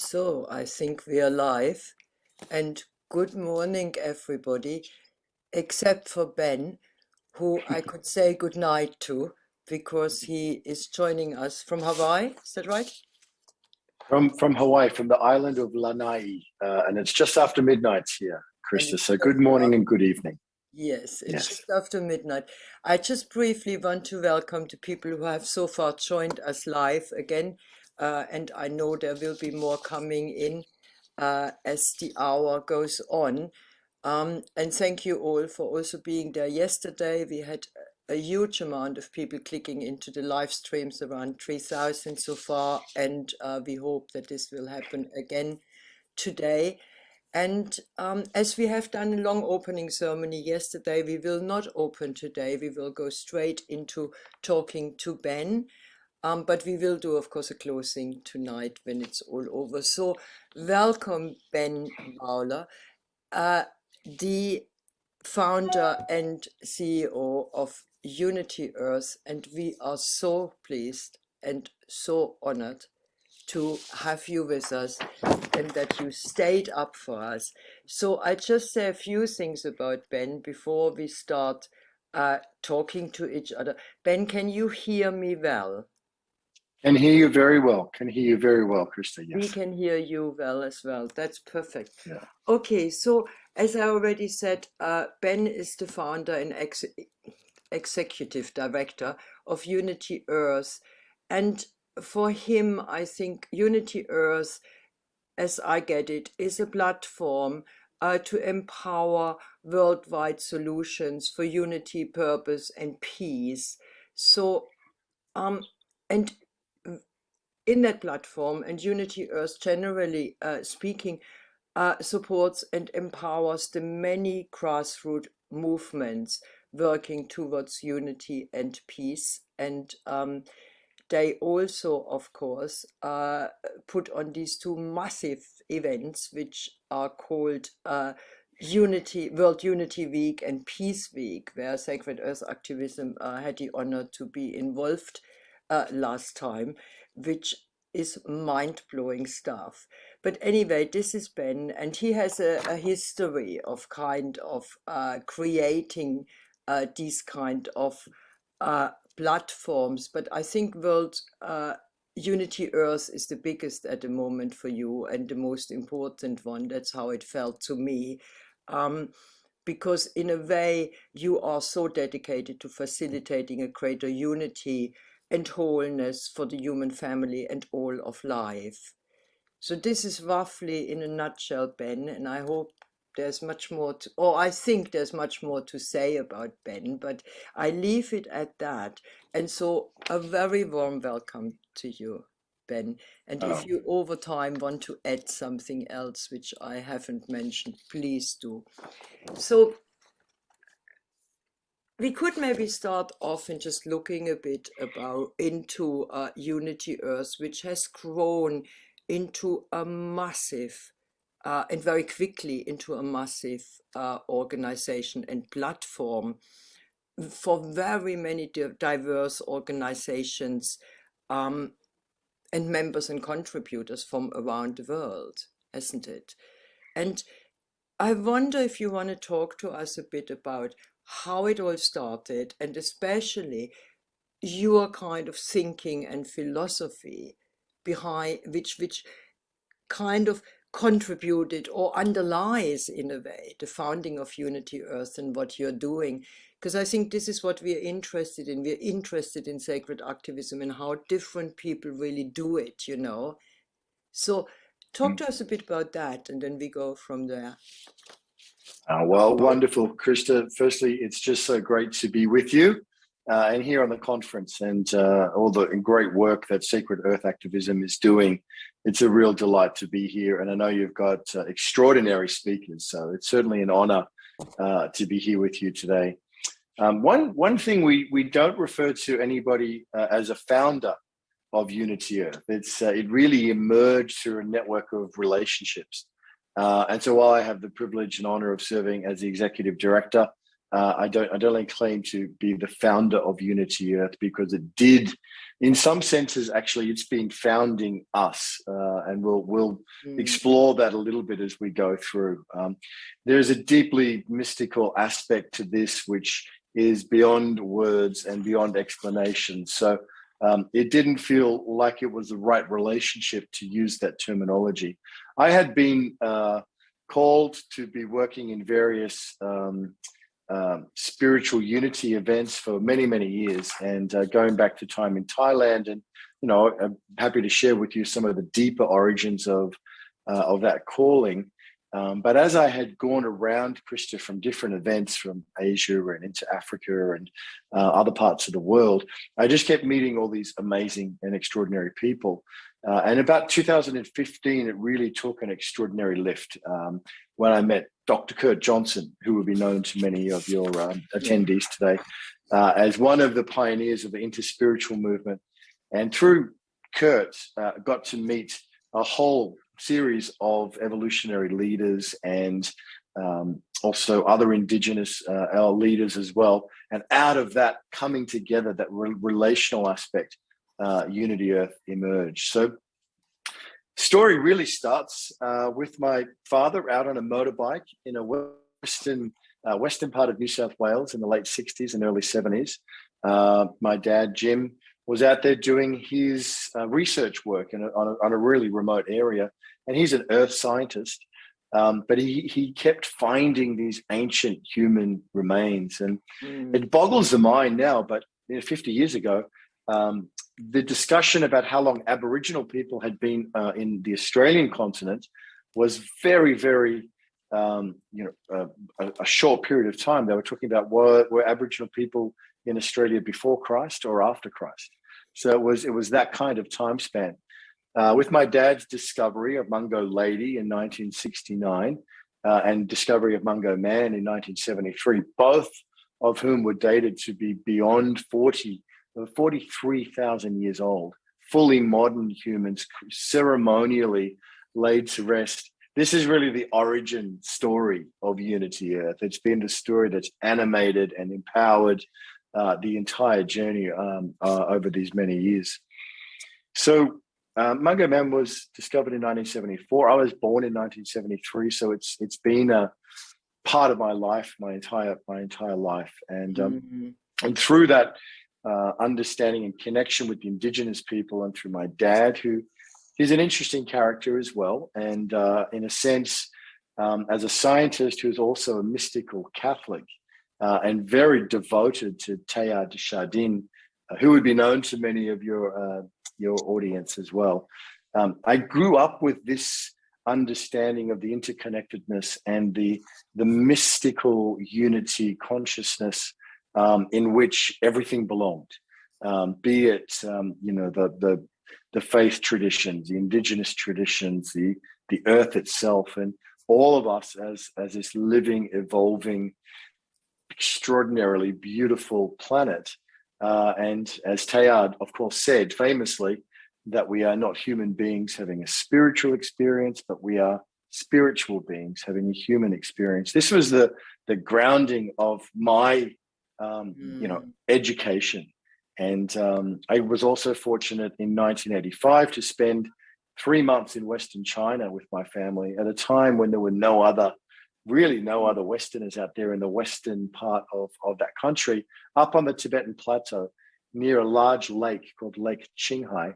So I think we are live, and good morning, everybody, except for Ben, who I could say good night to because he is joining us from Hawaii. Is that right? From Hawaii, from the island of Lanai, and it's just after midnight here, And Christa. it's So just good morning and after, good evening. yes, it's Yes. just after midnight. I just briefly want to welcome the people who have so far joined us live again, and I know there will be more coming in as the hour goes on. And thank you all for also being there yesterday. We had a huge amount of people clicking into the live streams, around 3,000 so far, and we hope that this will happen again today. And as we have done a long opening ceremony yesterday, we will not open today. We will go straight into talking to Ben. But we will do, of course, a closing tonight when it's all over. So welcome, Ben Bowler, the founder and CEO of Unity Earth, and we are so pleased and so honored to have you with us and that you stayed up for us. So I just say a few things about Ben before we start talking to each other. Ben, can you hear me well? Can hear you very well. Can hear you very well, Christa. Yes. We can hear you well as well. That's perfect. Yeah. Okay, so as I already said, Ben is the founder and executive director of Unity Earth. And for him, I think Unity Earth, as I get it, is a platform to empower worldwide solutions for unity, purpose, and peace. So, and in that platform, and Unity Earth generally speaking, supports and empowers the many grassroots movements working towards unity and peace. And they also, of course, put on these two massive events, which are called World Unity Week and Peace Week, where Sacred Earth Activism had the honor to be involved last time, which is mind-blowing stuff. But anyway, this is Ben, and he has a history of kind of creating these kind of platforms. But I think World Unity Earth is the biggest at the moment for you and the most important one. That's how it felt to me. Because in a way, you are so dedicated to facilitating a greater unity and wholeness for the human family and all of life. So this is roughly in a nutshell, Ben, and I hope there's much more to, or I think there's much more to say about Ben, but I leave it at that. And so a very warm welcome to you, Ben. And if you over time want to add something else which I haven't mentioned, please do. So we could maybe start off in just looking a bit into Unity Earth, which has grown into a massive and very quickly into a massive organization and platform for very many diverse organizations and members and contributors from around the world, isn't it? And I wonder if you want to talk to us a bit about how it all started, and especially your kind of thinking and philosophy behind which kind of contributed or underlies in a way the founding of Unity Earth and what you're doing. Because I think this is what we are interested in. We're interested in sacred activism and how different people really do it, you know. So talk to us a bit about that, and then we go from there. Well, wonderful, Christa. Firstly, it's just so great to be with you and here on the conference and all the great work that Sacred Earth Activism is doing. It's a real delight to be here. And I know you've got extraordinary speakers, so it's certainly an honor to be here with you today. One thing we don't refer to anybody as a founder of Unity Earth. It really emerged through a network of relationships. And so while I have the privilege and honor of serving as the executive director, I don't only claim to be the founder of Unity Earth, because it did, in some senses, actually, it's been founding us, and we'll explore that a little bit as we go through. There's a deeply mystical aspect to this, which is beyond words and beyond explanation. So it didn't feel like it was the right relationship to use that terminology. I had been called to be working in various spiritual unity events for many, many years, and going back to time in Thailand. And, I'm happy to share with you some of the deeper origins of that calling. But as I had gone around, Christa, from different events from Asia and into Africa and other parts of the world, I just kept meeting all these amazing and extraordinary people. And about 2015, it really took an extraordinary lift when I met Dr. Kurt Johnson, who will be known to many of your attendees today as one of the pioneers of the interspiritual movement. And through Kurt, got to meet a whole series of evolutionary leaders and also other indigenous leaders as well. And out of that coming together, that relational aspect, Unity Earth emerged. So story really starts with my father out on a motorbike in a western part of New South Wales in the late 60s and early 70s. My dad, Jim, was out there doing his research work on a really remote area. And he's an earth scientist, but he kept finding these ancient human remains. And it boggles the mind now, but 50 years ago, the discussion about how long Aboriginal people had been in the Australian continent was very, very, a short period of time. They were talking about were Aboriginal people in Australia before Christ or after Christ. So it was that kind of time span. With my dad's discovery of Mungo Lady in 1969 and discovery of Mungo Man in 1973, both of whom were dated to be beyond 43,000 years old, fully modern humans, ceremonially laid to rest. This is really the origin story of Unity Earth. It's been the story that's animated and empowered the entire journey over these many years. So Mungo Man was discovered in 1974. I was born in 1973, so it's been a part of my life, my entire life, and through that understanding and connection with the Indigenous people, and through my dad, who is an interesting character as well, and in a sense, as a scientist who's also a mystical Catholic and very devoted to Teilhard de Chardin, who would be known to many of your audience as well. I grew up with this understanding of the interconnectedness and the mystical unity consciousness in which everything belonged, be it the faith traditions, the indigenous traditions, the earth itself, and all of us as this living, evolving, extraordinarily beautiful planet. And as Teilhard, of course, said famously, that we are not human beings having a spiritual experience, but we are spiritual beings having a human experience. This was the grounding of my, education. And I was also fortunate in 1985 to spend 3 months in Western China with my family at a time when there were no other Westerners out there in the western part of that country, up on the Tibetan plateau near a large lake called Lake Qinghai.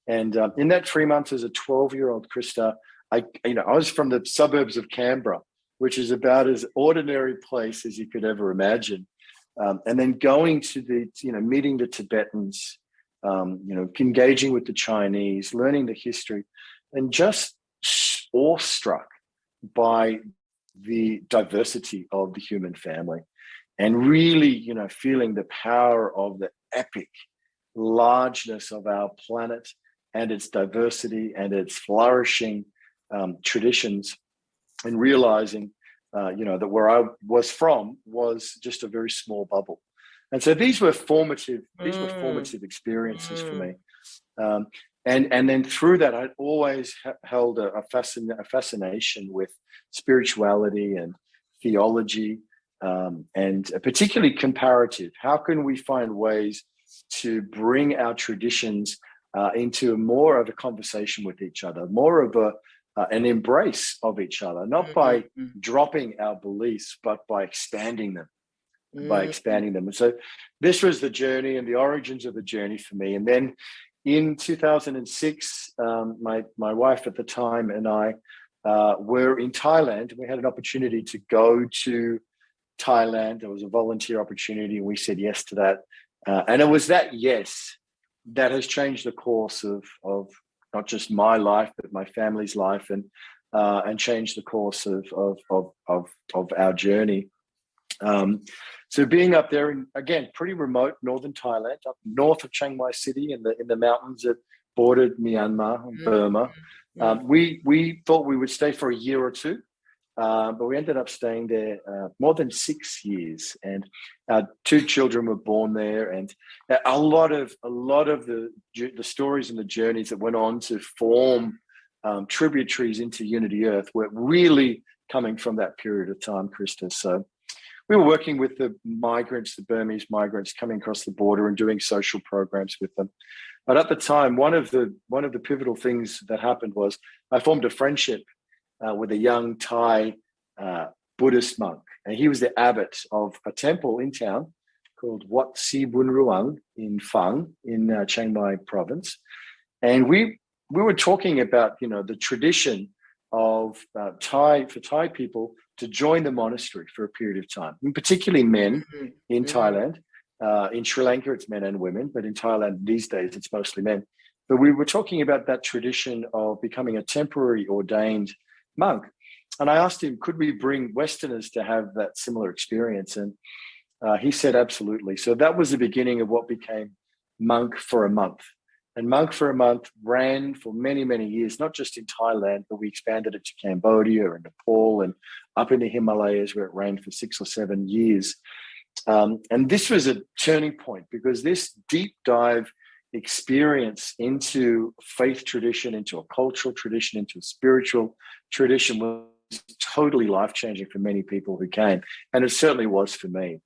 And in that 3 months as a 12-year-old, Christa, I was from the suburbs of Canberra, which is about as ordinary place as you could ever imagine. And then going to meeting the Tibetans, engaging with the Chinese, learning the history, and just awestruck by the diversity of the human family, and really, feeling the power of the epic largeness of our planet and its diversity and its flourishing traditions, and realizing, that where I was from was just a very small bubble. And so these were formative experiences for me. And then through that, I'd always held a fascination with spirituality and theology. and particularly comparative. How can we find ways to bring our traditions into more of a conversation with each other, more of an embrace of each other, not by dropping our beliefs, but by expanding them. And so this was the journey and the origins of the journey for me. And then in 2006, my wife at the time and I were in Thailand. We had an opportunity to go to Thailand. There was a volunteer opportunity, and we said yes to that. And it was that yes that has changed the course of not just my life, but my family's life, and changed the course of our journey. So being up there in, again, pretty remote northern Thailand, up north of Chiang Mai City in the mountains that bordered Myanmar and Burma, we thought we would stay for a year or two, but we ended up staying there more than 6 years, and our 2 children were born there, and a lot of the stories and the journeys that went on to form tributaries into Unity Earth were really coming from that period of time, Christa. So we were working with the migrants, the Burmese migrants coming across the border and doing social programs with them. But at the time, one of the pivotal things that happened was I formed a friendship with a young Thai Buddhist monk. And he was the abbot of a temple in town called Wat Si Bun Ruang in Phang in Chiang Mai province. And we were talking about, the tradition of for Thai people to join the monastery for a period of time, and particularly men in Thailand. In Sri Lanka, it's men and women, but in Thailand these days, it's mostly men. But we were talking about that tradition of becoming a temporary ordained monk. And I asked him, could we bring Westerners to have that similar experience? And he said, absolutely. So that was the beginning of what became Monk for a Month. And Monk for a Month ran for many, many years, not just in Thailand, but we expanded it to Cambodia and Nepal and up in the Himalayas, where it ran for 6 or 7 years. And this was a turning point, because this deep dive experience into faith tradition, into a cultural tradition, into a spiritual tradition was totally life-changing for many people who came. And it certainly was for me.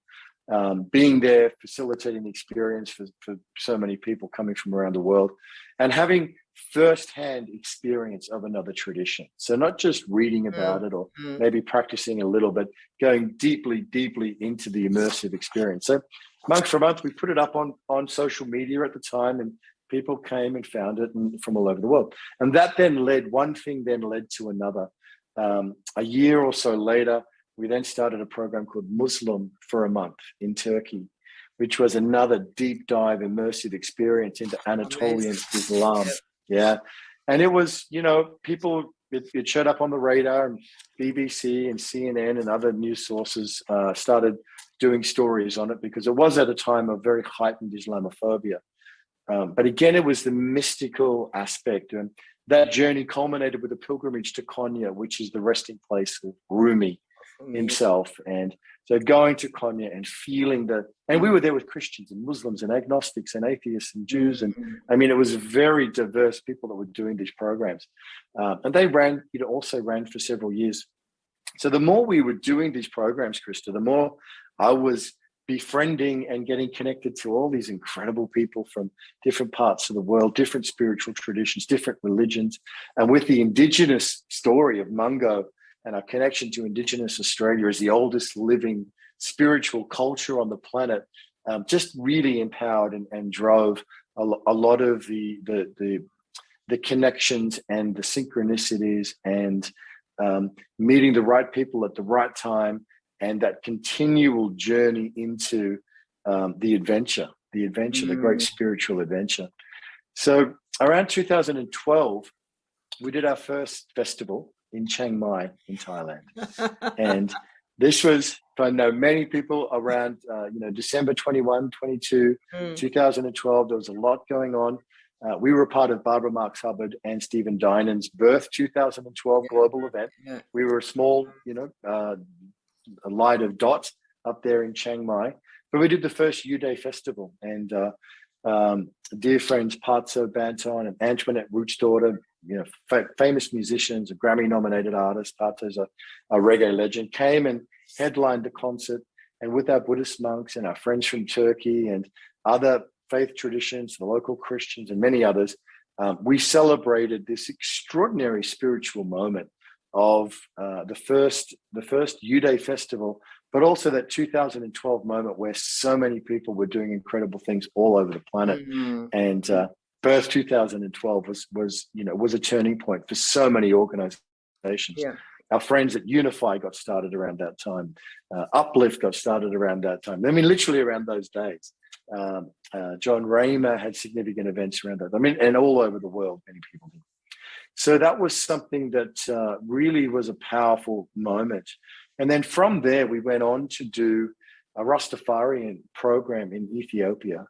Being there, facilitating the experience for so many people coming from around the world, and having first-hand experience of another tradition. So not just reading about it or maybe practicing a little, but going deeply, deeply into the immersive experience. So Monk for a Month, we put it up on social media at the time, and people came and found it from all over the world. And that then one thing led to another. A year or so later, we then started a program called Muslim for a Month in Turkey, which was another deep dive immersive experience into Anatolian Islam. Yeah. And it was, people, it showed up on the radar, and BBC and CNN and other news sources started doing stories on it, because it was at a time of very heightened Islamophobia. But again, it was the mystical aspect. And that journey culminated with a pilgrimage to Konya, which is the resting place of Rumi himself. And so going to Konya and feeling that, and we were there with Christians and Muslims and agnostics and atheists and Jews. And I mean, it was very diverse people that were doing these programs. And they also ran for several years. So the more we were doing these programs, Christa, the more I was befriending and getting connected to all these incredible people from different parts of the world, different spiritual traditions, different religions. And with the Indigenous story of Mungo and our connection to Indigenous Australia as the oldest living spiritual culture on the planet, just really empowered and drove a lot of the connections and the synchronicities and meeting the right people at the right time, and that continual journey into the adventure, the great spiritual adventure. So around 2012, we did our first festival in Chiang Mai in Thailand. And this was, I know many people around, December 21, 22, 2012, there was a lot going on. We were a part of Barbara Marx Hubbard and Stephen Dinan's Birth 2012 global event. Yeah. We were a small, a light of dots up there in Chiang Mai. But we did the first U-Day festival, and dear friends Patso Banton and Antoinette Root's daughter, famous musicians, a Grammy-nominated artist, Patso's a reggae legend, came and headlined the concert, and with our Buddhist monks and our friends from Turkey and other faith traditions, the local Christians and many others, we celebrated this extraordinary spiritual moment of the first U-Day festival, but also that 2012 moment where so many people were doing incredible things all over the planet. Mm-hmm. And Birth 2012 was a turning point for so many organizations. Yeah. Our friends at Unify got started around that time. Uplift got started around that time. I mean, literally around those days. John Raymer had significant events around that. I mean, and all over the world, many people did. So that was something that really was a powerful moment. And then from there, we went on to do a Rastafarian program in Ethiopia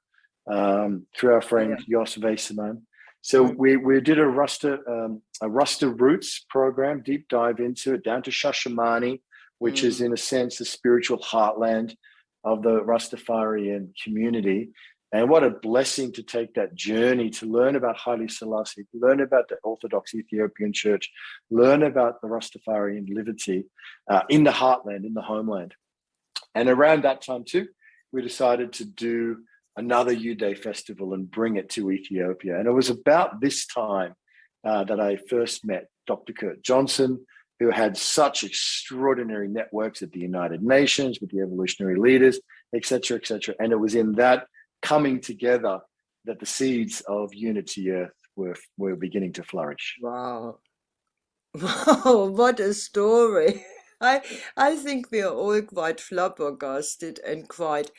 through our friend Yos Veseman. So we did a Rasta Roots program, deep dive into it, down to Shashamane, which is in a sense the spiritual heartland of the Rastafarian community. And what a blessing to take that journey to learn about Haile Selassie, to learn about the Orthodox Ethiopian Church, learn about the Rastafarian liberty in the heartland, in the homeland. And around that time too, we decided to do another U-Day festival and bring it to Ethiopia. And it was about this time that I first met Dr. Kurt Johnson, who had such extraordinary networks at the United Nations with the evolutionary leaders, et cetera, et cetera. And it was in that coming together that the seeds of Unity Earth were beginning to flourish. Wow. Wow, what a story. I think we are all quite flabbergasted and quite,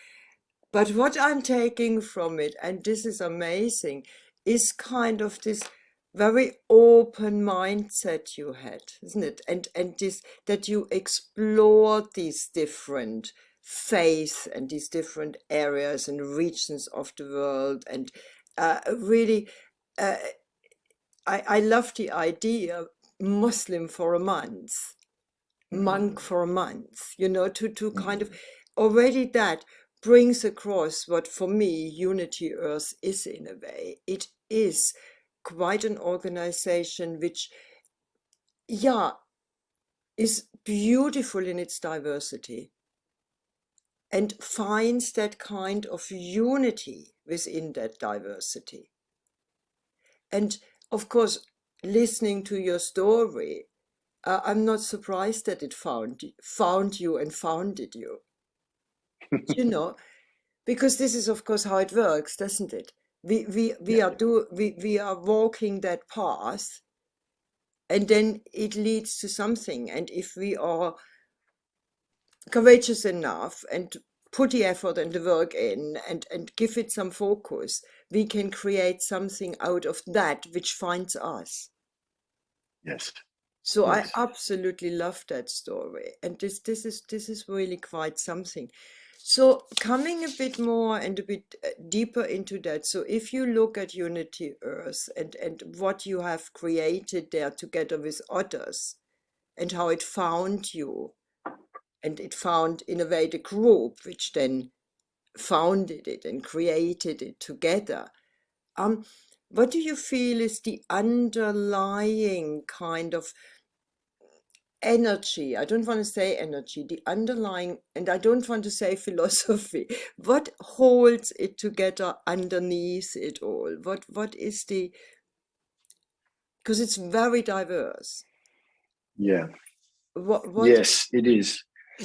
but what I'm taking from it, and this is amazing, is kind of this very open mindset you had, isn't it? And this, that you explored these different faiths and these different areas and regions of the world, and really I love the idea Muslim for a month, monk for a month, you know, to kind of already that brings across what for me Unity Earth is in a way. It is quite an organization which, is beautiful in its diversity and finds that kind of unity within that diversity. And of course, listening to your story, I'm not surprised that it found you and founded you. You know, because this is of course how it works, doesn't it? We are walking that path, and then it leads to something. And if we are courageous enough and put the effort and the work in and give it some focus, we can create something out of that which finds us. Yes. So yes. I absolutely love that story, and this is really quite something. So coming a bit more and a bit deeper into that, so if you look at Unity Earth and what you have created there together with others, and how it found you, and it found in a way the group which then founded it and created it together, what do you feel is the underlying kind of energy? I don't want to say energy, the underlying, and I don't want to say philosophy. What holds it together underneath it all? What is the, because it's very diverse. Yeah. What Yes, it is.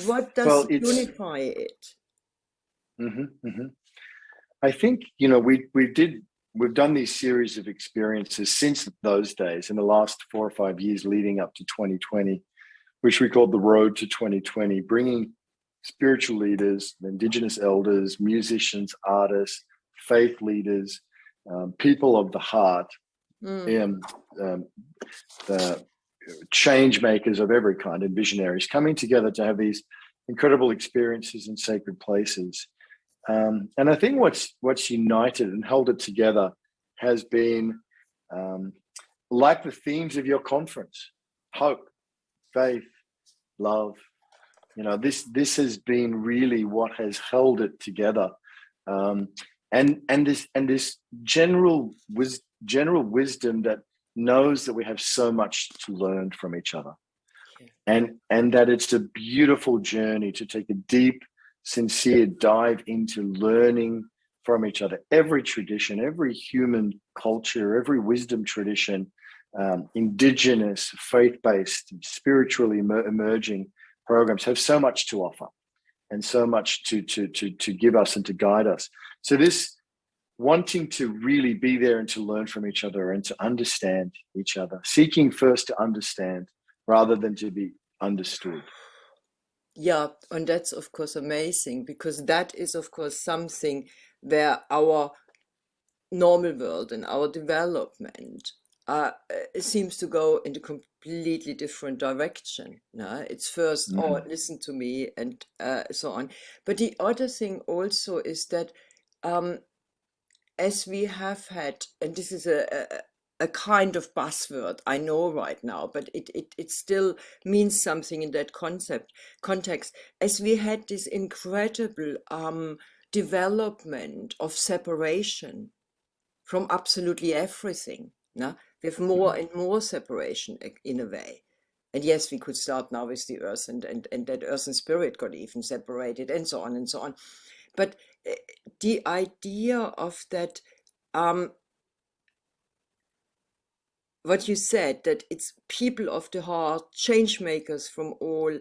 What does unify it? I think, you know, we've done these series of experiences since those days in the last 4 or 5 years leading up to 2020, which we called the Road to 2020, bringing spiritual leaders, Indigenous elders, musicians, artists, faith leaders, people of the heart, the change makers of every kind and visionaries coming together to have these incredible experiences in sacred places. And I think what's united and held it together has been like the themes of your conference: hope, faith, love. You know, this has been really what has held it together, and this general wisdom that knows that we have so much to learn from each other. and that it's a beautiful journey to take a deep, sincere dive into learning from each other. Every tradition, every human culture, every wisdom tradition, indigenous, faith-based, spiritually emerging programs have so much to offer and so much to give us and to guide us. So this wanting to really be there and to learn from each other and to understand each other, seeking first to understand rather than to be understood. Yeah, and that's of course amazing, because that is of course something where our normal world and our development seems to go in a completely different direction. No? It's first, oh, listen to me, and so on. But the other thing also is that as we have had, and this is a kind of buzzword, I know right now, but it still means something in that context, as we had this incredible development of separation from absolutely everything. No? We have more and more separation in a way. And yes, we could start now with the earth, and that earth and spirit got even separated, and so on and so on. But the idea of that, what you said, that it's people of the heart, change makers from all,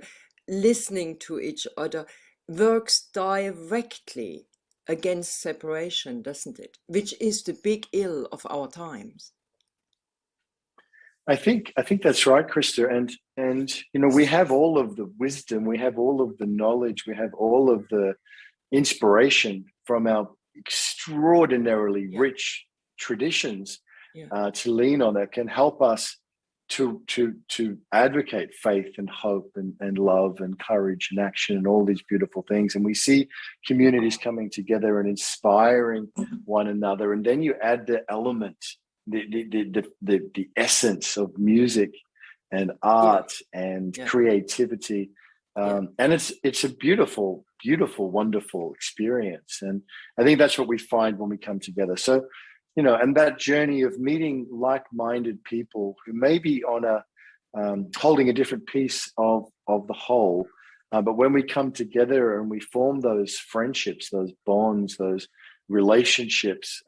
listening to each other, works directly against separation, doesn't it? Which is the big ill of our times. I think that's right, Christa. And you know, we have all of the wisdom, we have all of the knowledge, we have all of the inspiration from our extraordinarily rich traditions to lean on, that can help us to advocate faith and hope and love and courage and action and all these beautiful things. And we see communities coming together and inspiring one another. And then you add the element, the essence of music and art and creativity. And it's a beautiful, wonderful experience. And I think that's what we find when we come together. So, you know, and that journey of meeting like-minded people who may be on a holding a different piece of the whole, but when we come together and we form those friendships, those bonds, those relationships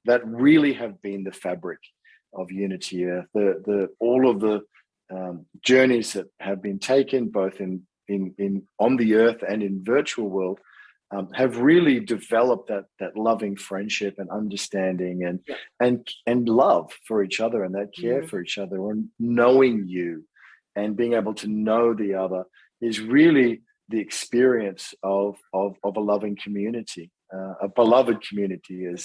that really have been the fabric of Unity Earth, all of the journeys that have been taken both in on the earth and in virtual world have really developed that loving friendship and understanding and love for each other, and that care for each other, and knowing you and being able to know the other is really the experience of a loving community, a beloved community.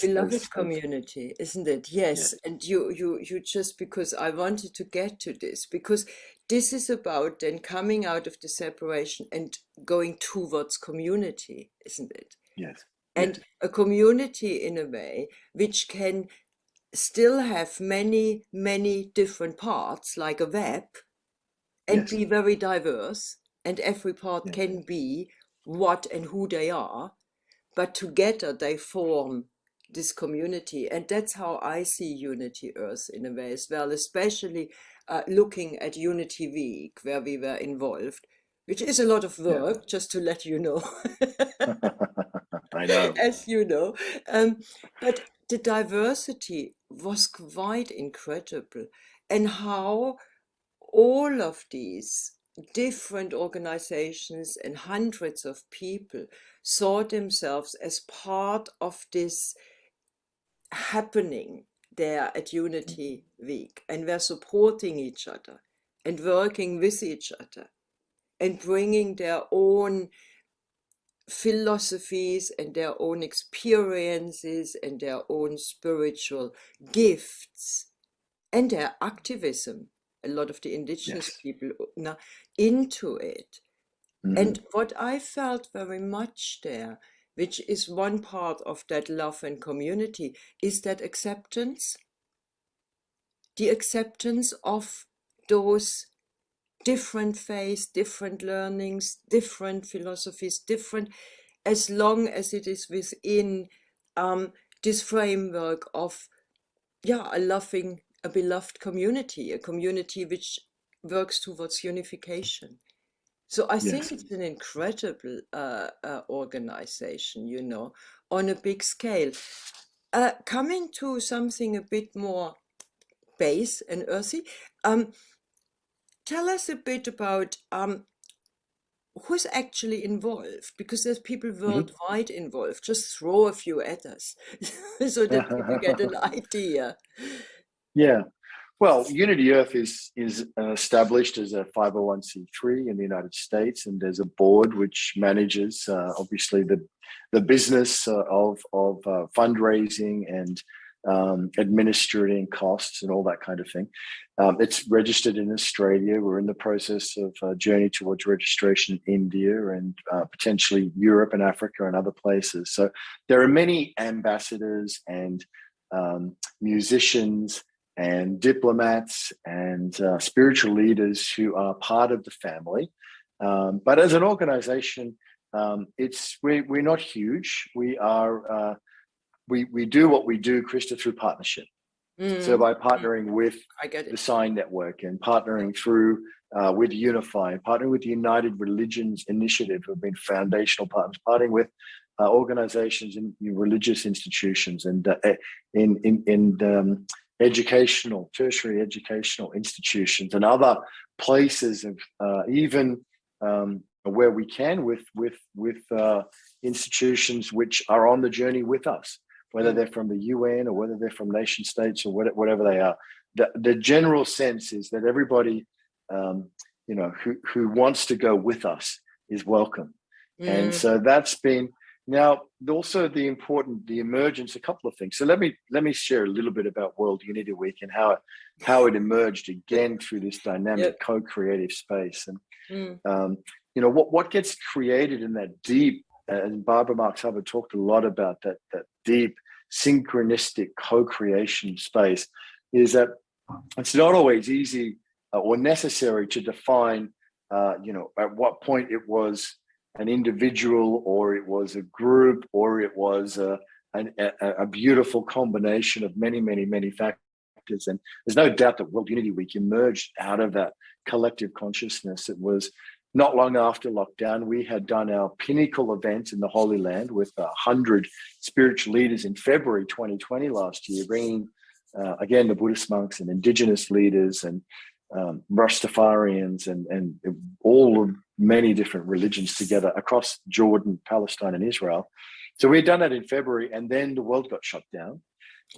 Community, isn't it? Yes. And you just, because I wanted to get to this, because this is about then coming out of the separation and going towards community, isn't it? Yes. And a community in a way which can still have many, many different parts, like a web, and be very diverse, and every part can be what and who they are, but together they form this community. And that's how I see Unity Earth in a way as well, especially looking at Unity Week, where we were involved, which is a lot of work, just to let you know. I know. As you know. But the diversity was quite incredible. And how all of these different organizations and hundreds of people saw themselves as part of this happening there at Unity Week, and were supporting each other and working with each other and bringing their own philosophies and their own experiences and their own spiritual gifts and their activism, a lot of the indigenous people now, into it. And what I felt very much there, which is one part of that love and community, is that acceptance. The acceptance of those different faiths, different learnings, different philosophies, different, as long as it is within this framework of a beloved community, a community which works towards unification. So I think Yes. it's an incredible organization, on a big scale. Coming to something a bit more base and earthy, tell us a bit about who's actually involved, because there's people worldwide involved. Just throw a few at us so that people get an idea. Yeah. Well, Unity Earth is established as a 501c3 in the United States, and there's a board which manages obviously the business of fundraising and administering costs and all that kind of thing. It's registered in Australia. We're in the process of a journey towards registration in India and potentially Europe and Africa and other places. So there are many ambassadors and musicians and diplomats and spiritual leaders who are part of the family. But as an organization, we're not huge. We are we do what we do, Christa, through partnership. So by partnering with the Sign Network and partnering through with Unify, partnering with the United Religions Initiative, who have been foundational partners, partnering with organizations in religious institutions and in educational, tertiary educational institutions and other places of even where we can with institutions which are on the journey with us, whether they're from the UN or whether they're from nation states or whatever they are. The general sense is that everybody, who wants to go with us is welcome. And so that's been. Now, also the emergence, a couple of things. So let me share a little bit about World Unity Week and how it emerged again through this dynamic co-creative space. And what gets created in that deep, and Barbara Marx Hubbard talked a lot about that deep synchronistic co-creation space, is that it's not always easy or necessary to define, at what point it was an individual or it was a group or it was a beautiful combination of many, many, many factors. And there's no doubt that World Unity Week emerged out of that collective consciousness. It was not long after lockdown. We had done our pinnacle event in the Holy Land with 100 spiritual leaders in February 2020 last year, bringing, again, the Buddhist monks and indigenous leaders and Rastafarians and all of many different religions together across Jordan, Palestine, and Israel. So we had done that in February, and then the world got shut down.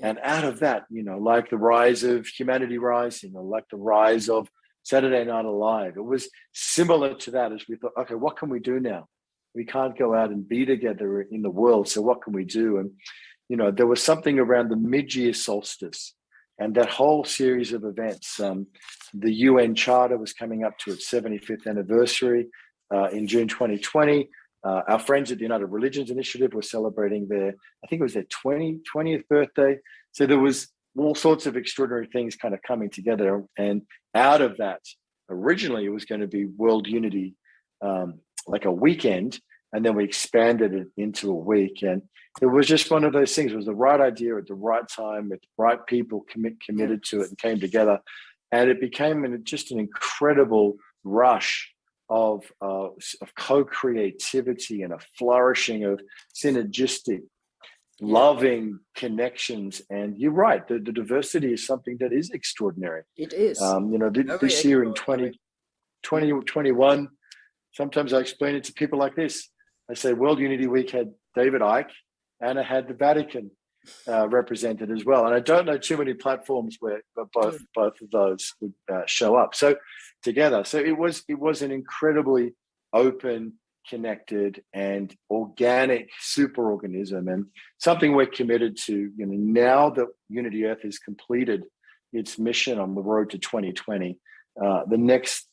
And out of that, like the rise of Humanity Rising, or like the rise of Saturday Night Alive, it was similar to that, as we thought, okay, what can we do now? We can't go out and be together in the world, so what can we do? And there was something around the mid-year solstice and that whole series of events. The UN Charter was coming up to its 75th anniversary in June 2020. Our friends at the United Religions Initiative were celebrating I think it was their 20th birthday. So there was all sorts of extraordinary things kind of coming together. And out of that, originally it was going to be World Unity, like a weekend, and then we expanded it into a week. And it was just one of those things. It was the right idea at the right time, with the right people committed to it and came together. And it became just an incredible rush of co-creativity and a flourishing of synergistic, loving connections. And you're right, the diversity is something that is extraordinary. It is. This year in 2021, sometimes I explain it to people like this. I say World Unity Week had David Icke and it had the Vatican represented as well. And I don't know too many platforms where both of those would show up. So together. So it was an incredibly open, connected, and organic superorganism, and something we're committed to. Now that Unity Earth has completed its mission on the road to 2020, the next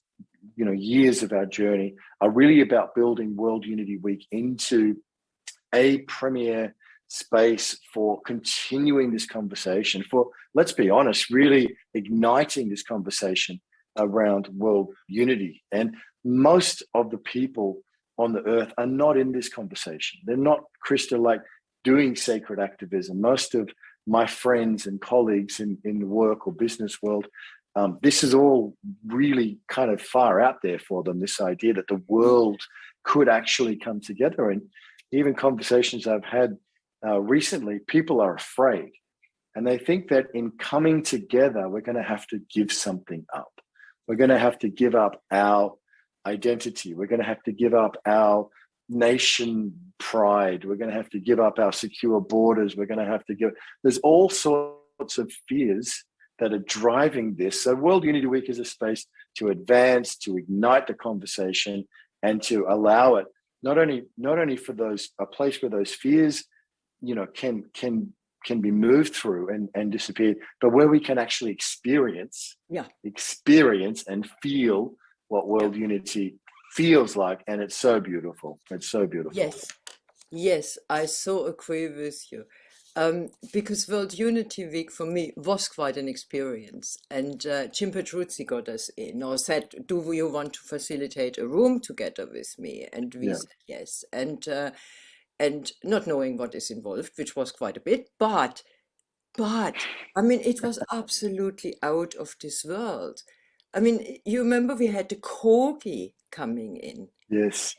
years of our journey are really about building World Unity Week into a premier space for continuing this conversation, for, let's be honest, really igniting this conversation around world unity. And most of the people on the earth are not in this conversation. They're not, Christa, like doing sacred activism. Most of my friends and colleagues in the work or business world this is all really kind of far out there for them, this idea that the world could actually come together. And even conversations I've had recently, people are afraid. And they think that in coming together, we're going to have to give something up. We're going to have to give up our identity. We're going to have to give up our nation pride. We're going to have to give up our secure borders. We're going to have to give. There's all sorts of fears that are driving this. So World Unity Week is a space to advance, to ignite the conversation, and to allow it not only for those, a place where those fears, can be moved through and disappear, but where we can actually experience and feel what world unity feels like. And it's so beautiful. It's so beautiful. Yes, I so agree with you. Because World Unity Week for me was quite an experience. And Jim Petruzzi got us in, or said, do you want to facilitate a room together with me? And we said yes. And not knowing what is involved, which was quite a bit, but I mean, it was absolutely out of this world. I mean, you remember we had the corgi coming in. Yes.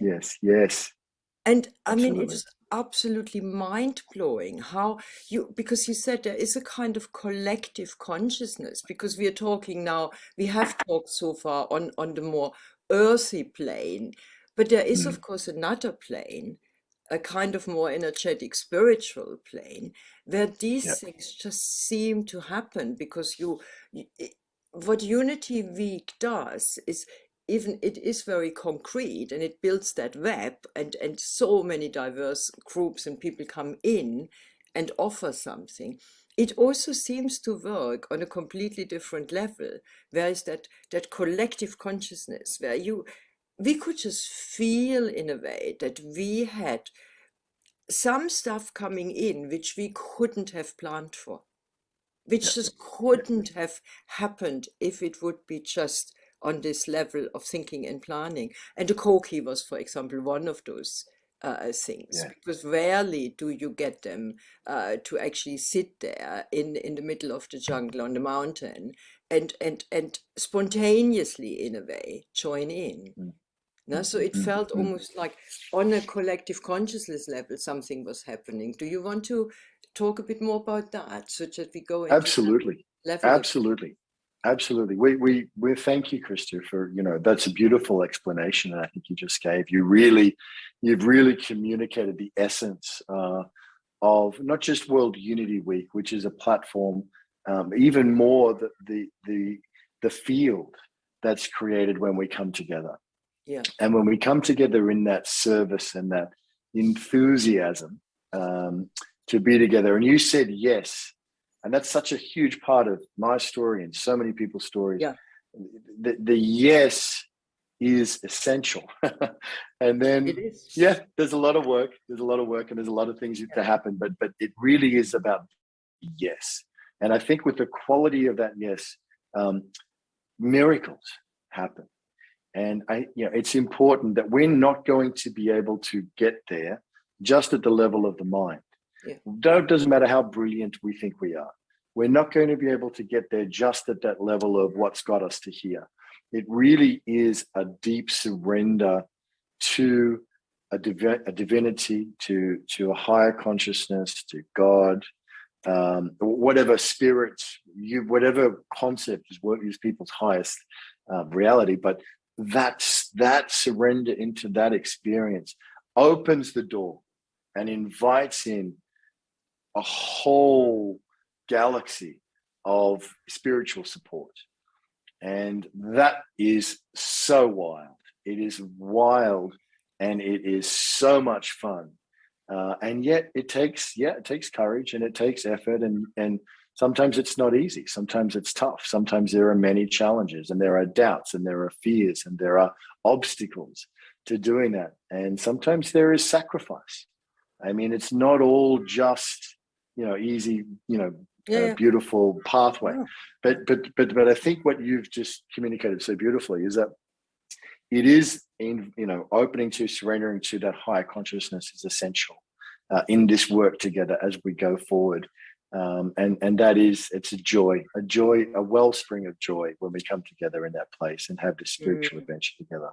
And I Absolutely. mean, it was absolutely mind-blowing how because you said there is a kind of collective consciousness, because we are talking now, we have talked so far on the more earthy plane, but there is, of course, another plane, a kind of more energetic spiritual plane, where these things just seem to happen, because what Unity Week does is, even it is very concrete, and it builds that web, and so many diverse groups and people come in and offer something. It also seems to work on a completely different level, where is that collective consciousness, where we could just feel in a way that we had some stuff coming in which we couldn't have planned for, which just couldn't have happened if it would be just on this level of thinking and planning. And the Koki was, for example, one of those things, because rarely do you get them to actually sit there in the middle of the jungle on the mountain and spontaneously, in a way, join in. So it felt almost like on a collective consciousness level, something was happening. Do you want to talk a bit more about that, so that we go into Absolutely. that level? Absolutely. We thank you, Christa, for, that's a beautiful explanation that I think you just gave. You've really communicated the essence of not just World Unity Week, which is a platform, even more the field that's created when we come together. And when we come together in that service and that enthusiasm to be together, and you said yes. And that's such a huge part of my story and so many people's stories. The yes is essential. And then, there's a lot of work. There's a lot of work, and there's a lot of things to happen. But it really is about yes. And I think with the quality of that yes, miracles happen. And it's important that we're not going to be able to get there just at the level of the mind. It doesn't matter how brilliant we think we are. We're not going to be able to get there just at that level of what's got us to here. It really is a deep surrender to a divinity, to a higher consciousness, to God, whatever spirit, whatever concept is people's highest reality. But that surrender into that experience opens the door and invites in a whole galaxy of spiritual support. And that is so wild. It is wild, and it is so much fun. And yet it takes courage, and it takes effort, and sometimes it's not easy. Sometimes it's tough. Sometimes there are many challenges, and there are doubts, and there are fears, and there are obstacles to doing that. And sometimes there is sacrifice. I mean, it's not all just, easy, beautiful pathway. But I think what you've just communicated so beautifully is that it is opening to, surrendering to that higher consciousness is essential in this work together as we go forward. And that is, it's a joy, a wellspring of joy when we come together in that place and have this spiritual adventure together.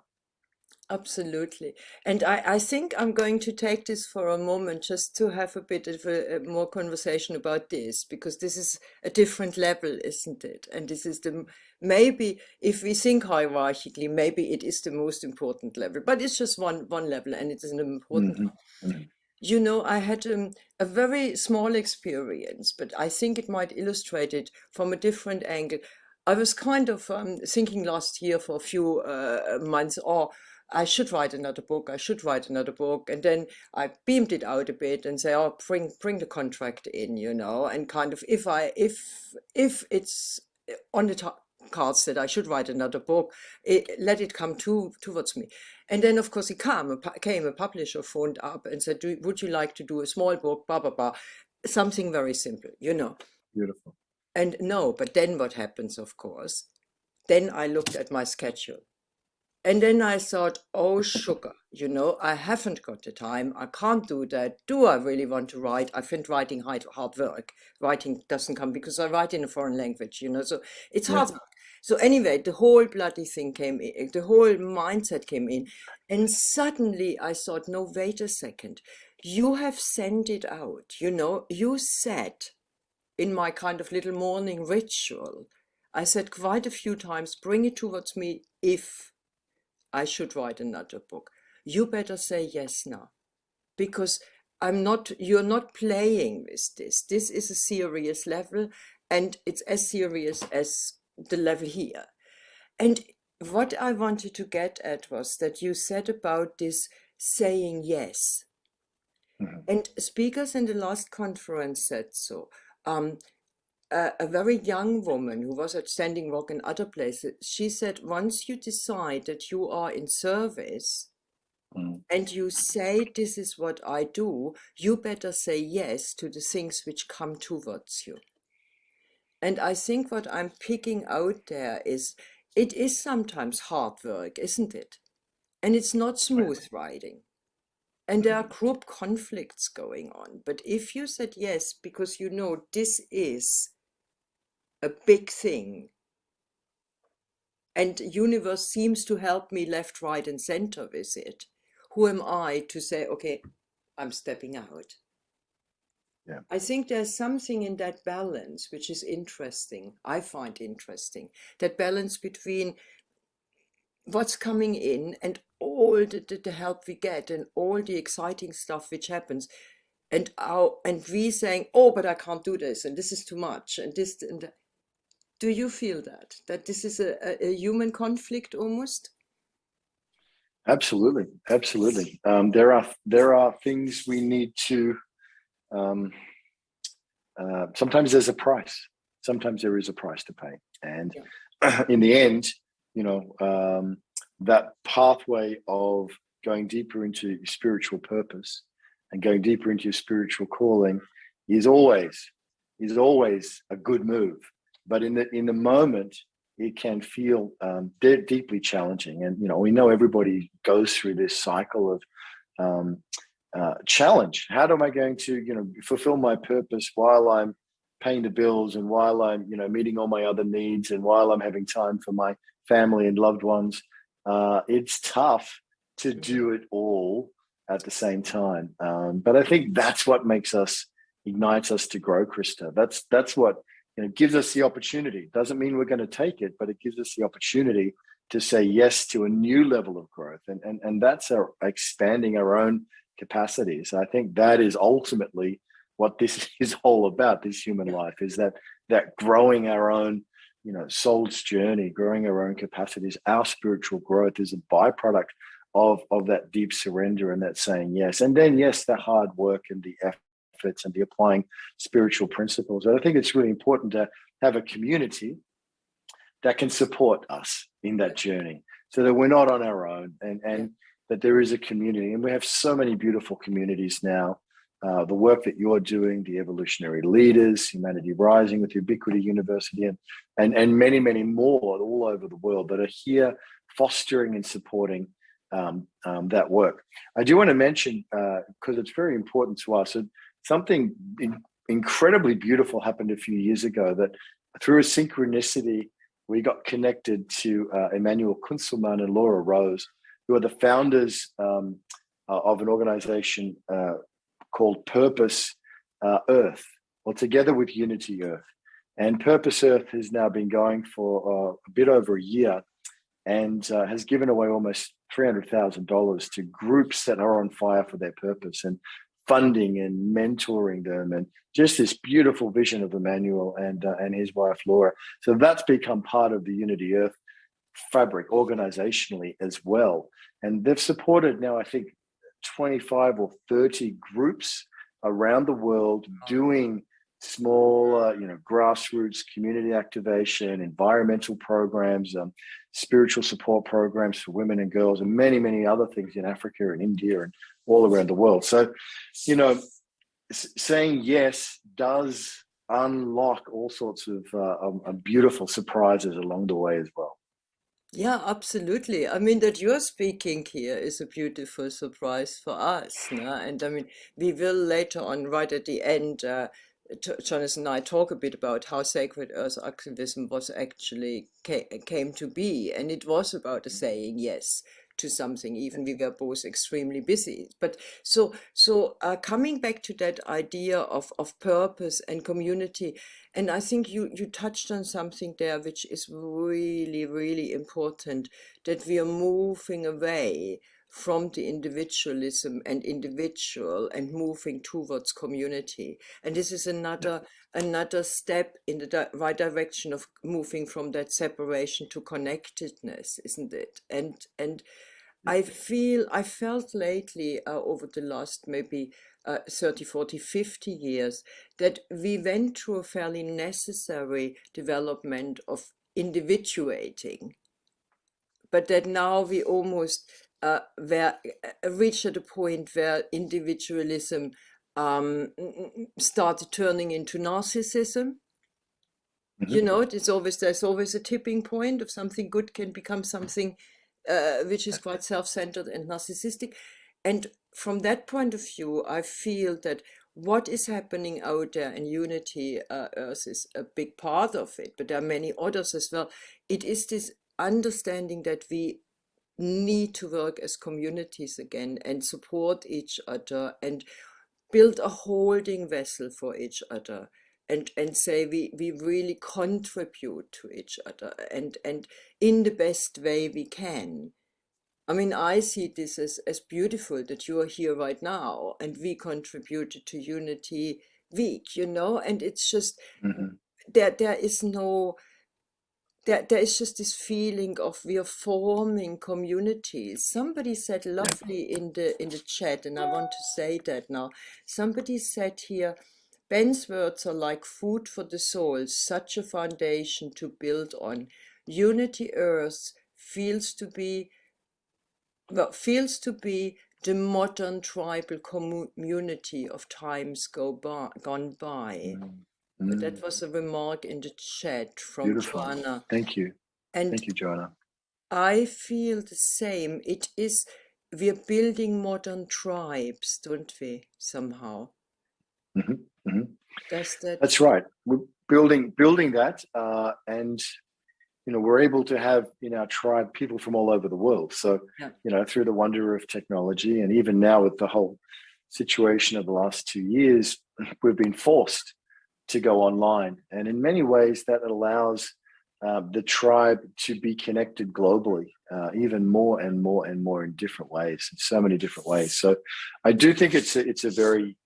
Absolutely. And I think I'm going to take this for a moment just to have a bit of a more conversation about this, because this is a different level, isn't it? And this is maybe if we think hierarchically, maybe it is the most important level, but it's just one level, and it is an important one. Mm-hmm. You know, I had a very small experience, but I think it might illustrate it from a different angle. I was kind of thinking last year for a few months, I should write another book. I should write another book. And then I beamed it out a bit and say, oh, bring the contract in, you know, and kind of if it's on the cards that I should write another book, let it come towards me. And then, of course, came a publisher phoned up and said, would you like to do a small book, blah, blah, blah, something very simple, you know. Beautiful. And no, but then what happens, of course, then I looked at my schedule. And then I thought, oh, sugar, you know, I haven't got the time. I can't do that. Do I really want to write? I find writing hard work. Writing doesn't come because I write in a foreign language, you know, so it's hard work. So anyway, the whole bloody thing came in, the whole mindset came in. And suddenly I thought, no, wait a second. You have sent it out, you know, you said in my kind of little morning ritual, I said quite a few times, bring it towards me if I should write another book. You better say yes now, because you're not playing with this. This is a serious level, and it's as serious as the level here. And what I wanted to get at was that you said about this saying yes. Mm-hmm. And speakers in the last conference said so. A very young woman who was at Standing Rock and other places, she said, once you decide that you are in service and you say, this is what I do, you better say yes to the things which come towards you. And I think what I'm picking out there is, it is sometimes hard work, isn't it? And it's not smooth riding. And there are group conflicts going on. But if you said yes, because you know this is a big thing, and universe seems to help me left, right, and center with it, who am I to say, okay, I'm stepping out? Yeah. I think there's something in that balance which is interesting. I find interesting that balance between what's coming in and all the help we get and all the exciting stuff which happens, and we saying, oh, but I can't do this, and this is too much, and this and that. Do you feel that this is a human conflict almost? Absolutely. There are things we need to. Sometimes there's a price. Sometimes there is a price to pay, and in the end, you know, that pathway of going deeper into spiritual purpose and going deeper into your spiritual calling is always a good move. But in the moment, it can feel deeply challenging. And, you know, we know everybody goes through this cycle of challenge. How am I going to, you know, fulfill my purpose while I'm paying the bills and while I'm, you know, meeting all my other needs and while I'm having time for my family and loved ones? It's tough to do it all at the same time. But I think that's what ignites us to grow, Christa. That's what, you know, gives us the opportunity. Doesn't mean we're going to take it, but it gives us the opportunity to say yes to a new level of growth. And that's expanding our own capacities. I think that is ultimately what this is all about, this human life, is that growing our own, you know, soul's journey, growing our own capacities. Our spiritual growth is a byproduct of that deep surrender and that saying yes. And then, yes, the hard work and the efforts and the applying spiritual principles. And I think it's really important to have a community that can support us in that journey so that we're not on our own and that there is a community. And we have so many beautiful communities now. The work that you're doing, the evolutionary leaders, Humanity Rising with Ubiquity University, and many, many more all over the world that are here fostering and supporting that work. I do want to mention, because it's very important to us, something incredibly beautiful happened a few years ago, that through a synchronicity, we got connected to Emmanuel Kunzelman and Laura Rose, who are the founders of an organization called Purpose Earth, or Together with Unity Earth. And Purpose Earth has now been going for a bit over a year, and has given away almost $300,000 to groups that are on fire for their purpose, and funding and mentoring them, and just this beautiful vision of Emmanuel and his wife Laura. So that's become part of the Unity Earth fabric organizationally as well. And they've supported now, I think, 25 or 30 groups around the world doing small, grassroots community activation, environmental programs, spiritual support programs for women and girls, and many, many other things in Africa and India and all around the world. So, saying yes does unlock all sorts of beautiful surprises along the way as well. Yeah, absolutely. I mean, that you're speaking here is a beautiful surprise for us, no? And I mean, we will later on, right at the end, Jonathan and I talk a bit about how Sacred Earth activism was actually came to be, and it was about a saying yes to something, even we were both extremely busy. But so coming back to that idea of purpose and community, and I think you touched on something there which is really, really important, that we are moving away from the individualism and individual and moving towards community. And this is another step in the right direction of moving from that separation to connectedness, isn't it? And I felt lately over the last maybe 30, 40, 50 years that we went through a fairly necessary development of individuating, but that now we almost reached at a point where individualism started turning into narcissism. Mm-hmm. There's always a tipping point of something good can become something which is quite self-centered and narcissistic. And from that point of view, I feel that what is happening out there in Unity Earth is a big part of it, but there are many others as well. It is this understanding that we need to work as communities again and support each other and build a holding vessel for each other, and say we really contribute to each other and in the best way we can. I mean, I see this as beautiful that you are here right now and we contributed to Unity Week, and it's just there is no there is just this feeling of we are forming communities. Somebody said lovely in the chat, and I want to say that now. Somebody said here, Ben's words are like food for the soul, such a foundation to build on. Unity Earth feels to be the modern tribal community of times gone by. But that was a remark in the chat from Beautiful. Joanna. Thank you. And thank you, Joanna. I feel the same. We're building modern tribes, don't we, somehow? Mm-hmm. Mm-hmm. That's right. We're building that, and we're able to have in our tribe people from all over the world. So, through the wonder of technology, and even now with the whole situation of the last 2 years, we've been forced to go online. And in many ways, that allows the tribe to be connected globally, even more and more and more in different ways, in so many different ways. So I do think it's a very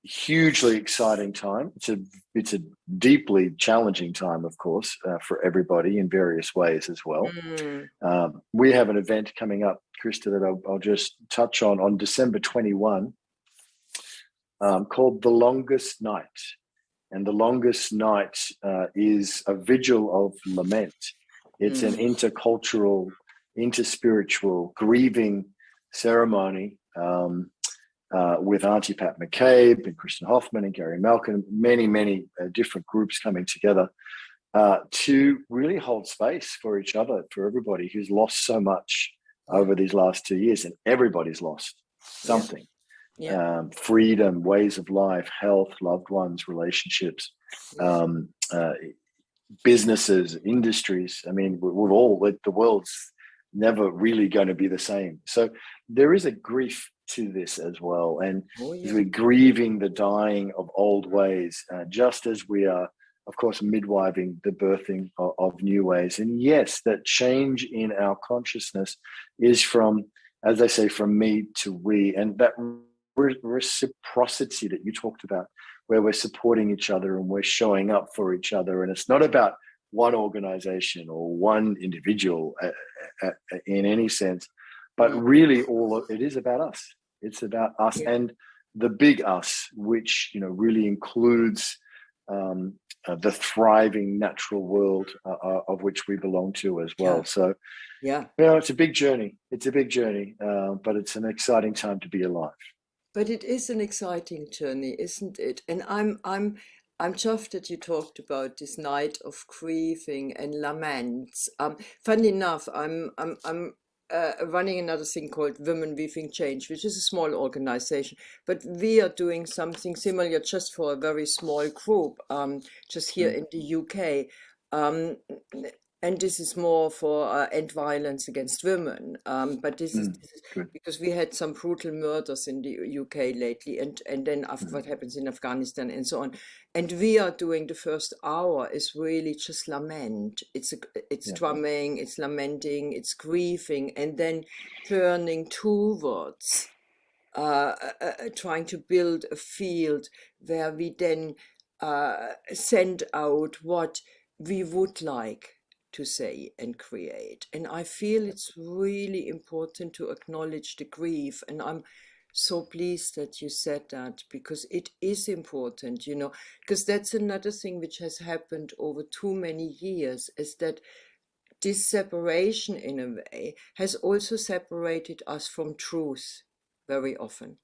hugely exciting time. It's a deeply challenging time, of course, for everybody in various ways as well. We have an event coming up, Christa, that I'll just touch on December 21, called The Longest Night. And The Longest Night is a vigil of lament. It's an intercultural, interspiritual grieving ceremony with Auntie Pat McCabe and Kristen Hoffman and Gary Malcolm, many different groups coming together to really hold space for each other, for everybody who's lost so much over these last 2 years, and everybody's lost something. freedom, ways of life, health, loved ones, relationships, businesses, industries. I mean, we've all, the world's never really going to be the same. So there is a grief to this as well. And we're grieving the dying of old ways, just as we are, of course, midwiving the birthing of new ways. And yes, that change in our consciousness is from, as I say, from me to we. And that reciprocity that you talked about, where we're supporting each other and we're showing up for each other. And it's not about one organization or one individual in any sense, but really it is about us. It's about us and the big us, which, really includes the thriving natural world of which we belong to as well. So, it's a big journey. But it's an exciting time to be alive. But it is an exciting journey, isn't it? And I'm chuffed that you talked about this night of grieving and laments. Funny enough, I'm running another thing called Women Weaving Change, which is a small organization, but we are doing something similar just for a very small group, just here in the UK. And this is more for end violence against women. But this is because we had some brutal murders in the UK lately, and then after what happens in Afghanistan and so on. And we are doing the first hour is really just lament. It's drumming, it's lamenting, it's grieving, and then turning towards trying to build a field where we then send out what we would like to say and create. And I feel it's really important to acknowledge the grief, and I'm so pleased that you said that, because it is important, because that's another thing which has happened over too many years, is that this separation in a way has also separated us from truth very often,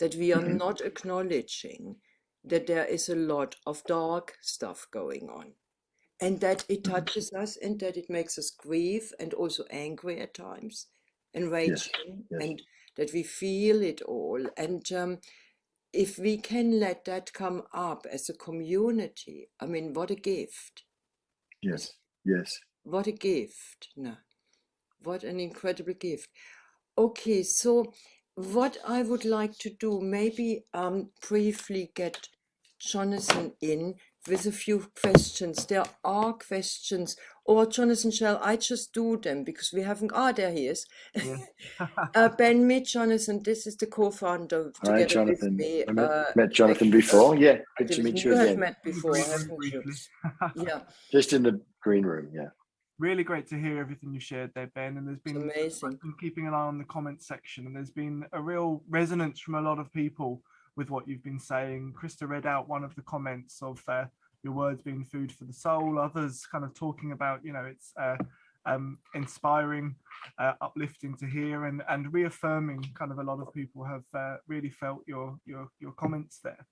that we are not acknowledging that there is a lot of dark stuff going on, and that it touches us, and that it makes us grieve and also angry at times and raging, and that we feel it all. And if we can let that come up as a community, I mean, what a gift. Yes. What a gift. No, what an incredible gift. Okay, so what I would like to do, maybe briefly get Jonathan in with a few questions. There are questions, or Jonathan, shall I just do them, because we haven't, there he is. Ben, meet Jonathan. This is the co-founder together Jonathan. with me. I met Jonathan before. Yeah, good to meet you again. You have met before, haven't you? Yeah. Just in the green room, Really great to hear everything you shared there, Ben. And there's been amazing. I've been keeping an eye on the comments section, and there's been a real resonance from a lot of people with what you've been saying. Christa read out one of the comments of your words being food for the soul. Others kind of talking about, it's inspiring, uplifting to hear, and reaffirming. Kind of a lot of people have really felt your comments there.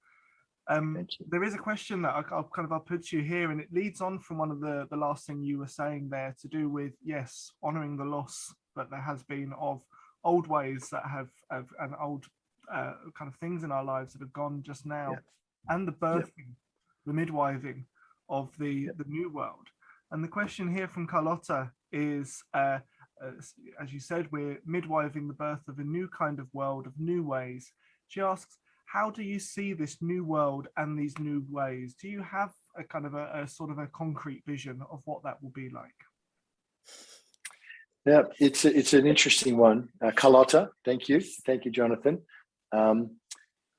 There is a question that I'll put to you here, and it leads on from one of the last thing you were saying there, to do with, yes, honoring the loss that there has been of old ways that have and old kind of things in our lives that have gone just now, and the birthing, the midwiving of the new world. And the question here from Carlotta is, as you said, we're midwiving the birth of a new kind of world, of new ways. She asks, how do you see this new world and these new ways? Do you have a kind of a sort of a concrete vision of what that will be like? Yeah, it's an interesting one, Carlotta. Thank you, Jonathan.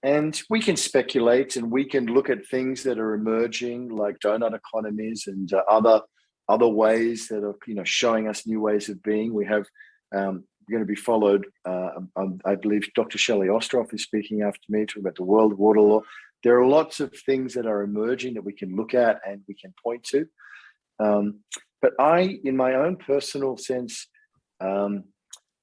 And we can speculate, and we can look at things that are emerging, like donut economies and other ways that are showing us new ways of being. We have. Going to be followed. I believe Dr. Shelley Ostroff is speaking after me, talking about the world water law. There are lots of things that are emerging that we can look at and we can point to. But in my own personal sense,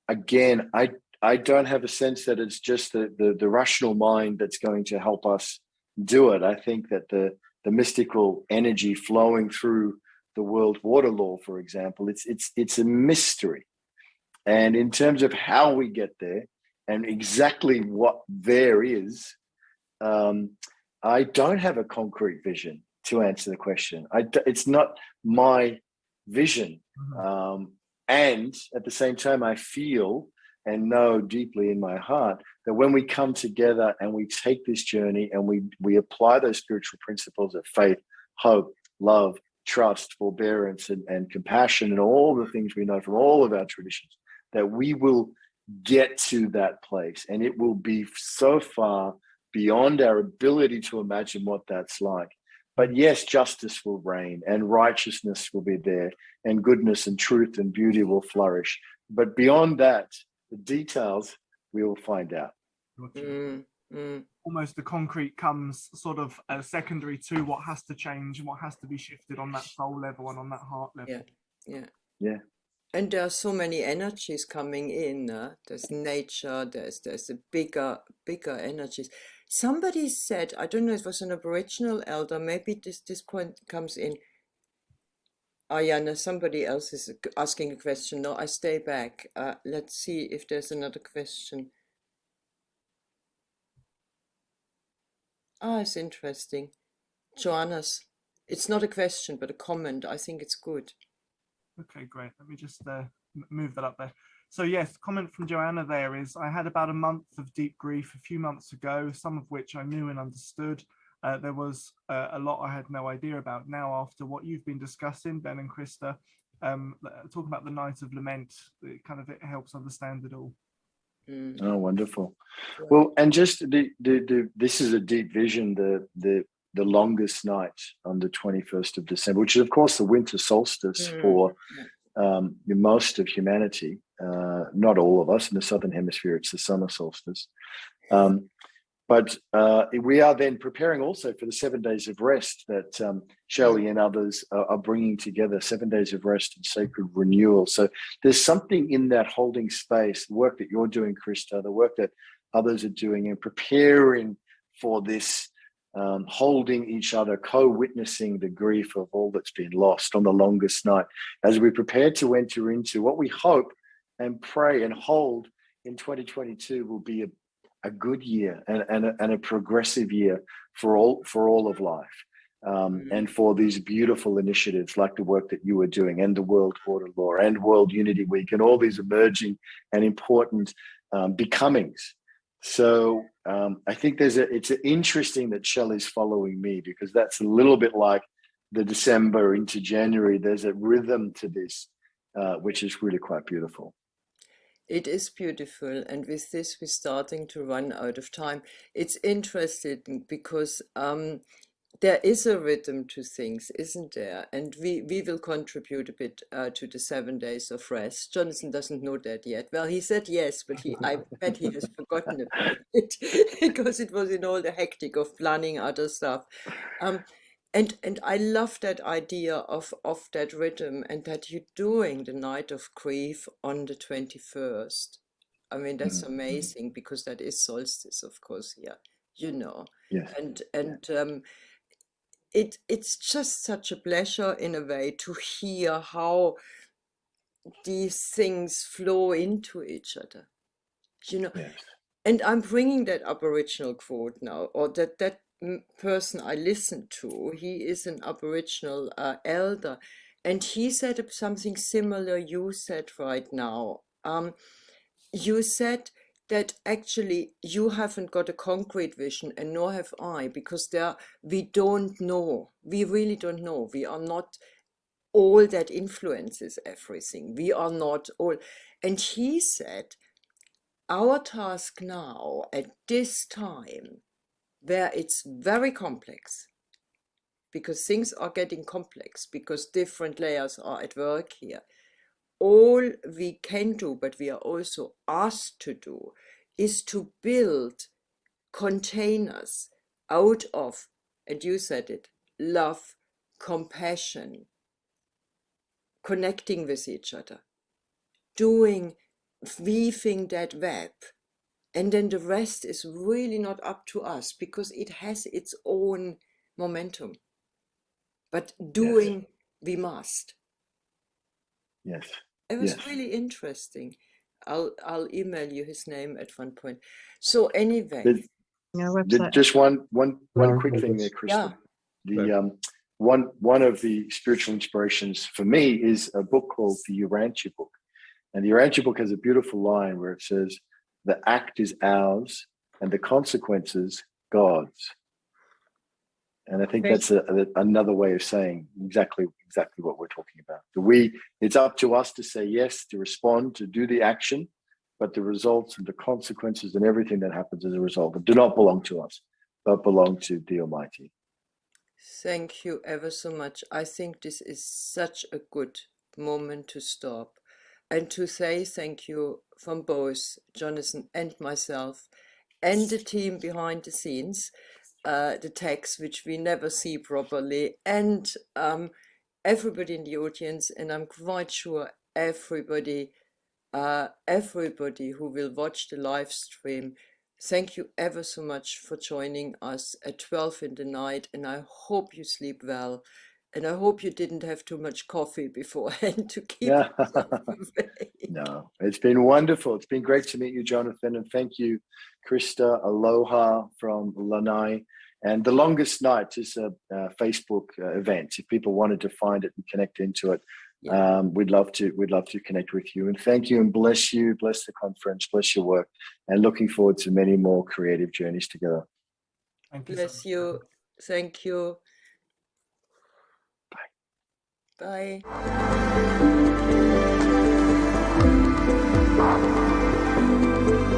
again, I don't have a sense that it's just the rational mind that's going to help us do it. I think that the mystical energy flowing through the world water law, for example, it's a mystery. And in terms of how we get there, and exactly what there is, I don't have a concrete vision to answer the question. It's not my vision. And at the same time, I feel and know deeply in my heart that when we come together and we take this journey and we apply those spiritual principles of faith, hope, love, trust, forbearance, and compassion, and all the things we know from all of our traditions, that we will get to that place, and it will be so far beyond our ability to imagine what that's like. But yes, justice will reign and righteousness will be there, and goodness and truth and beauty will flourish. But beyond that, the details we will find out. Almost the concrete comes sort of secondary to what has to change and what has to be shifted on that soul level and on that heart level. Yeah. And there are so many energies coming in. There's nature, there's a bigger energies. Somebody said, I don't know, it was an Aboriginal elder, maybe this point comes in. Oh yeah, no, somebody else is asking a question. No, I stay back. Let's see if there's another question. It's interesting. Joanna's, it's not a question, but a comment. I think it's good. Okay, great. Let me just move that up there. So yes, comment from Joanna there is, I had about a month of deep grief a few months ago, some of which I knew and understood. There was a lot I had no idea about. Now, after what you've been discussing, Ben and Christa, talk about the night of lament, it helps understand it all. Oh, wonderful. Well, and just this is a deep vision, the longest night on the 21st of December, which is of course the winter solstice for most of humanity, not all of us. In the southern hemisphere it's the summer solstice, but we are then preparing also for the 7 days of rest that Shelley and others are bringing together, 7 days of rest and sacred renewal. So there's something in that holding space, the work that you're doing, Christa, the work that others are doing, and preparing for this, holding each other, co-witnessing the grief of all that's been lost on the longest night, as we prepare to enter into what we hope and pray and hold in 2022 will be a good year and a progressive year for all of life, and for these beautiful initiatives like the work that you are doing, and the World Water Law and World Unity Week, and all these emerging and important becomings. So I think it's interesting that Shelley's following me, because that's a little bit like the December into January. There's a rhythm to this, which is really quite beautiful. It is beautiful, and with this we're starting to run out of time. It's interesting because there is a rhythm to things, isn't there? And we will contribute a bit to the 7 days of rest. Jonathan doesn't know that yet. Well, he said yes, but I bet he has forgotten about it because it was in all the hectic of planning other stuff. And I love that idea of that rhythm, and that you're doing the night of grief on the 21st. I mean, that's amazing, because that is solstice, of course, here, you know. Yes. And it's just such a pleasure in a way to hear how these things flow into each other, you know. Yes. And I'm bringing that Aboriginal quote now, or that person I listened to, he is an Aboriginal elder, and he said something similar you said right now. You said that actually you haven't got a concrete vision, and nor have I, because we don't know. We really don't know. We are not all that influences everything. We are not all. And he said, our task now at this time, where it's very complex, because things are getting complex, because different layers are at work here, all we can do, but we are also asked to do, is to build containers out of, and you said it, love, compassion, connecting with each other, weaving that web. And then the rest is really not up to us, because it has its own momentum. But doing, yes, we must. Yes. It was really interesting. I'll email you his name at one point. So anyway, Just one quick thing there, Christa. yeah. One of the spiritual inspirations for me is a book called the Urantia Book. And the Urantia Book has a beautiful line where it says, "The act is ours and the consequences God's." And I think that's another way of saying exactly what we're talking about. It's up to us to say yes, to respond, to do the action, but the results and the consequences and everything that happens as a result do not belong to us, but belong to the Almighty. Thank you ever so much. I think this is such a good moment to stop and to say thank you from both Jonathan and myself and the team behind the scenes, the text which we never see properly, and everybody in the audience, and I'm quite sure everybody who will watch the live stream. Thank you ever so much for joining us at 12 in the night, and I hope you sleep well, and I hope you didn't have too much coffee beforehand to keep yourself awake. No, it's been wonderful. It's been great to meet you, Jonathan, and thank you, Christa. Aloha from Lanai. And The Longest Night is a Facebook event. If people wanted to find it and connect into it, we'd love to connect with you. And thank you, and bless you, bless the conference, bless your work, and looking forward to many more creative journeys together. Thank you. Bless you. Thank you. Bye. Bye.